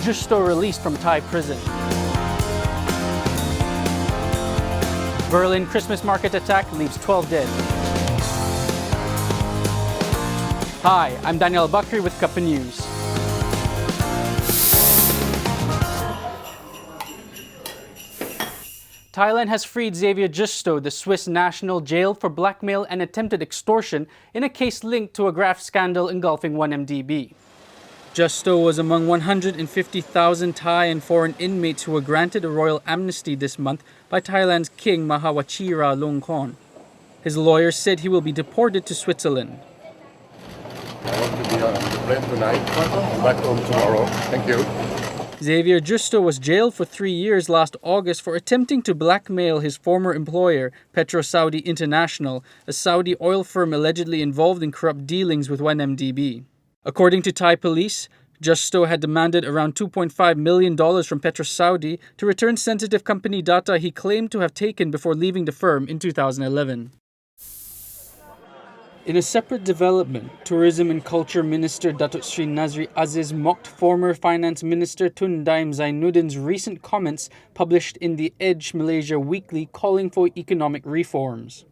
Justo released from Thai prison. Berlin Christmas market attack leaves 12 dead. Hi, I'm Daniel Bakri with Cuppa News. Thailand has freed Xavier Justo, the Swiss national, jailed for blackmail and attempted extortion in a case linked to a graft scandal engulfing 1MDB. Justo was among 150,000 Thai and foreign inmates who were granted a royal amnesty this month by Thailand's King Maha Vajiralongkorn. His lawyers said he will be deported to Switzerland. I want to be on the plane tonight. I'm back home tomorrow. Thank you. Xavier Justo was jailed for 3 years last August for attempting to blackmail his former employer, PetroSaudi International, a Saudi oil firm allegedly involved in corrupt dealings with 1MDB. According to Thai police, Justo had demanded around $2.5 million from PetroSaudi to return sensitive company data he claimed to have taken before leaving the firm in 2011. In a separate development, Tourism and Culture Minister Datuk Sri Nazri Aziz mocked former Finance Minister Tun Daim Zainuddin's recent comments published in the Edge Malaysia Weekly calling for economic reforms.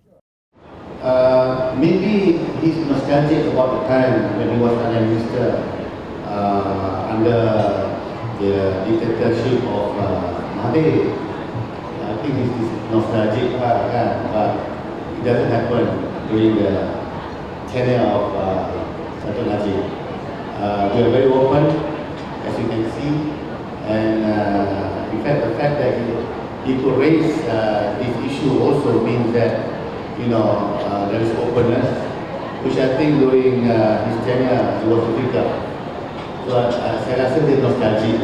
Maybe he's nostalgic about the time when he was Prime Minister under the dictatorship of Mahathir. I think he's nostalgic, but it doesn't happen during the tenure of Dato' Najib. We are very open, as you can see, and in fact the fact that he could raise this issue also means that there is openness, which I think during his tenure was difficult. So saya rasa dia nostalgic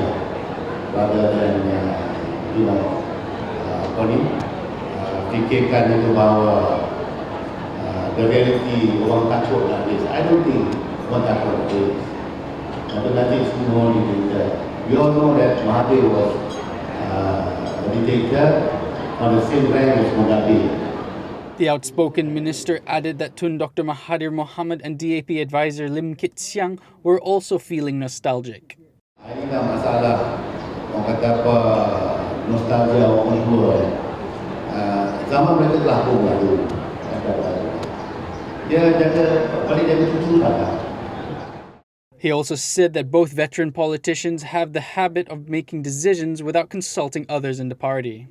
rather than fikirkan itu bahawa the reality orang takut nak habis. I don't think orang takut nak habis. Dato' Najib is more dictator. We all know that Mahathir was a dictator on the same rank as Mugabe. The outspoken minister added that Tun Dr. Mahathir Mohamad and DAP advisor Lim Kit Siang were also feeling nostalgic. Ini dah masalah orang kata apa nostalgia orang tua. Zaman mereka telah pun lalu. He also said that both veteran politicians have the habit of making decisions without consulting others in the party.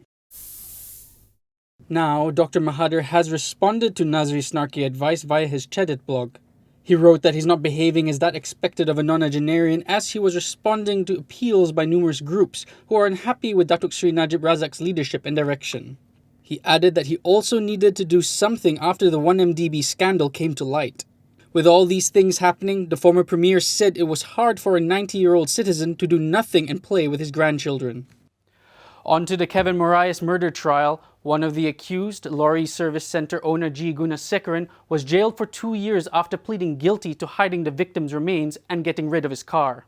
Now, Dr. Mahathir has responded to Nazri's snarky advice via his Chedet blog. He wrote that he's not behaving as that expected of a nonagenarian as he was responding to appeals by numerous groups who are unhappy with Datuk Sri Najib Razak's leadership and direction. He added that he also needed to do something after the 1MDB scandal came to light. With all these things happening, the former premier said it was hard for a 90-year-old citizen to do nothing and play with his grandchildren. On to the Kevin Moraes murder trial. One of the accused, Lorry Service Centre owner G. Gunasekaran, was jailed for 2 years after pleading guilty to hiding the victim's remains and getting rid of his car.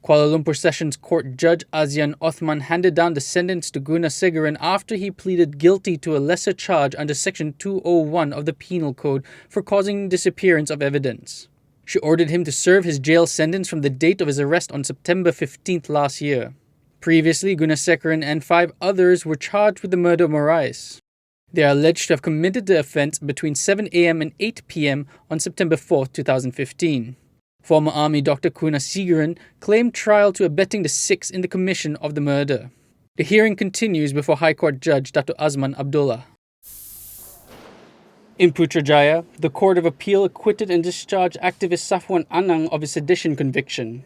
Kuala Lumpur Sessions Court Judge Azian Othman handed down the sentence to Gunasekaran after he pleaded guilty to a lesser charge under Section 201 of the Penal Code for causing disappearance of evidence. She ordered him to serve his jail sentence from the date of his arrest on September 15th last year. Previously, Gunasekaran and 5 others were charged with the murder of Moraes. They are alleged to have committed the offence between 7 a.m. and 8 p.m. on September 4th, 2015. Former Army Dr. Gunasekaran claimed trial to abetting the 6 in the commission of the murder. The hearing continues before High Court Judge Dr. Azman Abdullah. In Putrajaya, the Court of Appeal acquitted and discharged activist Safwan Anang of his sedition conviction.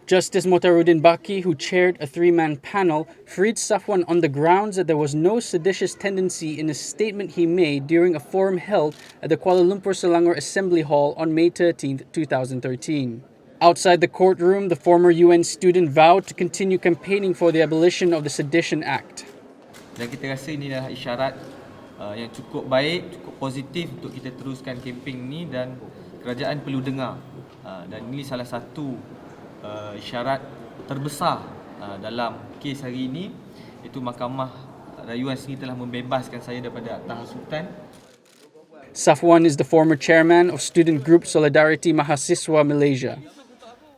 Justice Motaruddin Baki, who chaired a 3-man panel, freed Safwan on the grounds that there was no seditious tendency in a statement he made during a forum held at the Kuala Lumpur Selangor Assembly Hall on May 13, 2013. Outside the courtroom, the former UN student vowed to continue campaigning for the abolition of the Sedition Act. Dan kita rasa ini adalah isyarat yang cukup baik, cukup positif untuk kita teruskan kempen ni dan kerajaan perlu dengar. Dan ini salah satu isyarat terbesar dalam kes hari ini, iaitu Mahkamah Rayuan sendiri telah membebaskan saya daripada akta hasutan. Safwan is the former chairman of student group Solidarity Mahasiswa Malaysia.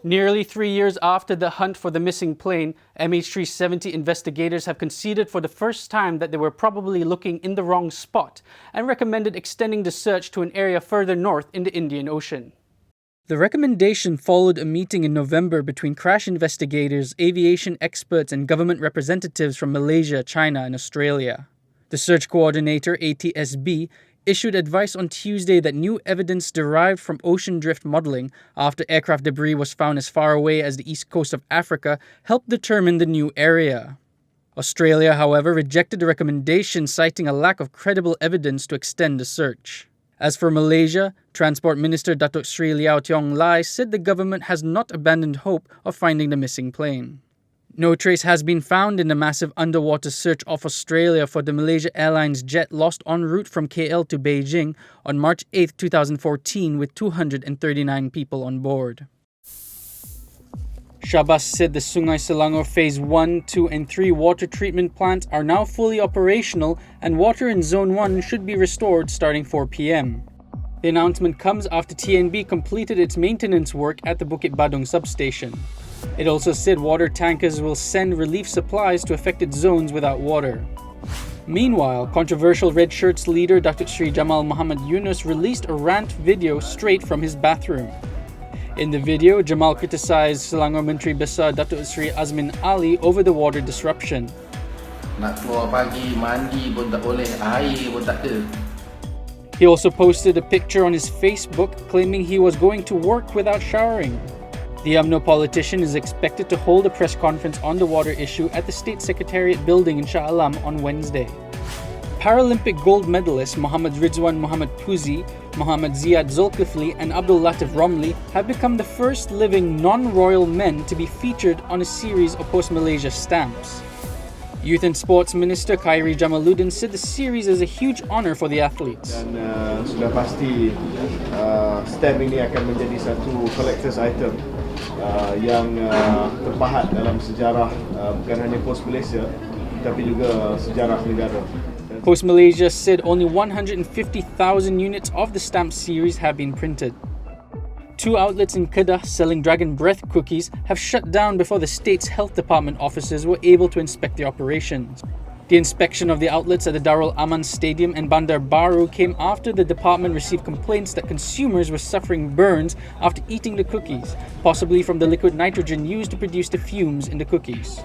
Nearly 3 years after the hunt for the missing plane, MH370 investigators have conceded for the first time that they were probably looking in the wrong spot and recommended extending the search to an area further north in the Indian Ocean. The recommendation followed a meeting in November between crash investigators, aviation experts, and government representatives from Malaysia, China, and Australia. The search coordinator, ATSB, issued advice on Tuesday that new evidence derived from ocean drift modeling after aircraft debris was found as far away as the east coast of Africa helped determine the new area. Australia, however, rejected the recommendation, citing a lack of credible evidence to extend the search. As for Malaysia, Transport Minister Datuk Sri Liao Tiong Lai said the government has not abandoned hope of finding the missing plane. No trace has been found in the massive underwater search off Australia for the Malaysia Airlines jet lost en route from KL to Beijing on March 8, 2014 with 239 people on board. Syabas said the Sungai Selangor Phase 1, 2 and 3 water treatment plants are now fully operational and water in Zone 1 should be restored starting 4 p.m. The announcement comes after TNB completed its maintenance work at the Bukit Badung substation. It also said water tankers will send relief supplies to affected zones without water. Meanwhile, controversial Red Shirts leader Dr. Sri Jamal Muhammad Yunus released a rant video straight from his bathroom. In the video, Jamal criticized Selangor Menteri Besar Datuk Sri Azmin Ali over the water disruption. Nak keluar pagi, mandi pun tak boleh, air pun tak ada. He also posted a picture on his Facebook claiming he was going to work without showering. The UMNO politician is expected to hold a press conference on the water issue at the State Secretariat building in Shah Alam on Wednesday. Paralympic gold medalists Muhammad Rizwan Muhammad Puzi, Muhammad Ziad Zulkifli and Abdul Latif Romli have become the first living non-royal men to be featured on a series of post-Malaysia stamps. Youth and Sports Minister Khairi Jamaluddin said the series is a huge honour for the athletes. Dan sudah pasti stamp ini akan menjadi satu collector's item yang terpahat dalam sejarah bukan hanya Post Malaysia tapi juga sejarah negara. Post Malaysia said only 150,000 units of the stamp series have been printed. 2 outlets in Kedah selling Dragon Breath cookies have shut down before the state's health department officers were able to inspect the operations. The inspection of the outlets at the Darul Aman Stadium and Bandar Baru came after the department received complaints that consumers were suffering burns after eating the cookies, possibly from the liquid nitrogen used to produce the fumes in the cookies.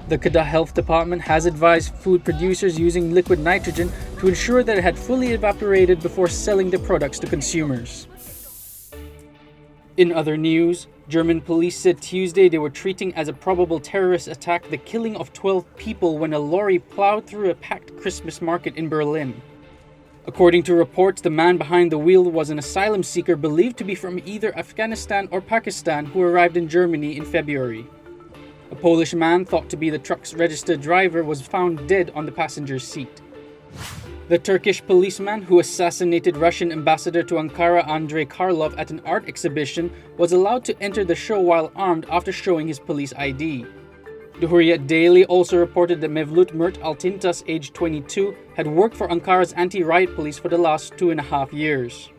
The Kedah Health Department has advised food producers using liquid nitrogen to ensure that it had fully evaporated before selling the products to consumers. In other news, German police said Tuesday they were treating as a probable terrorist attack the killing of 12 people when a lorry plowed through a packed Christmas market in Berlin. According to reports, the man behind the wheel was an asylum seeker believed to be from either Afghanistan or Pakistan who arrived in Germany in February. A Polish man thought to be the truck's registered driver was found dead on the passenger's seat. The Turkish policeman who assassinated Russian ambassador to Ankara Andrei Karlov at an art exhibition was allowed to enter the show while armed after showing his police ID. The Hurriyet Daily also reported that Mevlut Mert Altintas, aged 22, had worked for Ankara's anti-riot police for the last 2.5 years.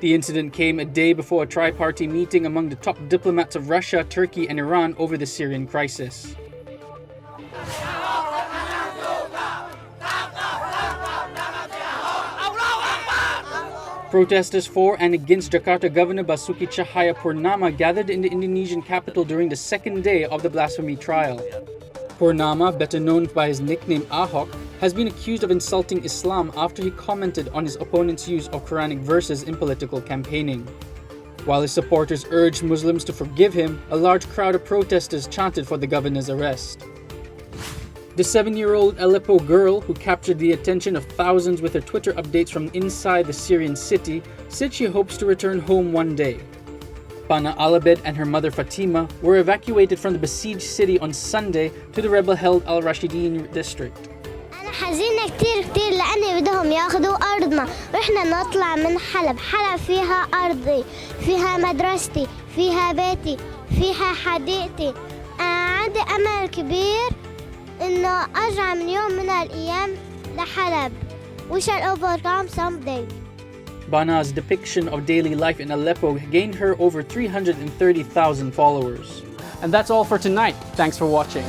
The incident came a day before a tri-party meeting among the top diplomats of Russia, Turkey and Iran over the Syrian crisis. Protesters for and against Jakarta Governor Basuki Cahayapurnama gathered in the Indonesian capital during the second day of the blasphemy trial. Purnama, better known by his nickname Ahok, has been accused of insulting Islam after he commented on his opponent's use of Quranic verses in political campaigning. While his supporters urged Muslims to forgive him, a large crowd of protesters chanted for the governor's arrest. The 7-year-old Aleppo girl, who captured the attention of thousands with her Twitter updates from inside the Syrian city, said she hopes to return home one day. Pana Alabed and her mother Fatima were evacuated from the besieged city on Sunday to the rebel-held Al-Rashidin district. أنا حزينة كتير لأني بدهم ياخذوا أرضنا وإحنا نطلع من حلب. حلب فيها أرضي، فيها مدرستي، فيها بيتي، فيها حديقتي. أنا عندي أمل كبير إنه أرجع من يوم من الأيام لحلب. We shall overcome someday. Bana's depiction of daily life in Aleppo gained her over 330,000 followers. And that's all for tonight. Thanks for watching.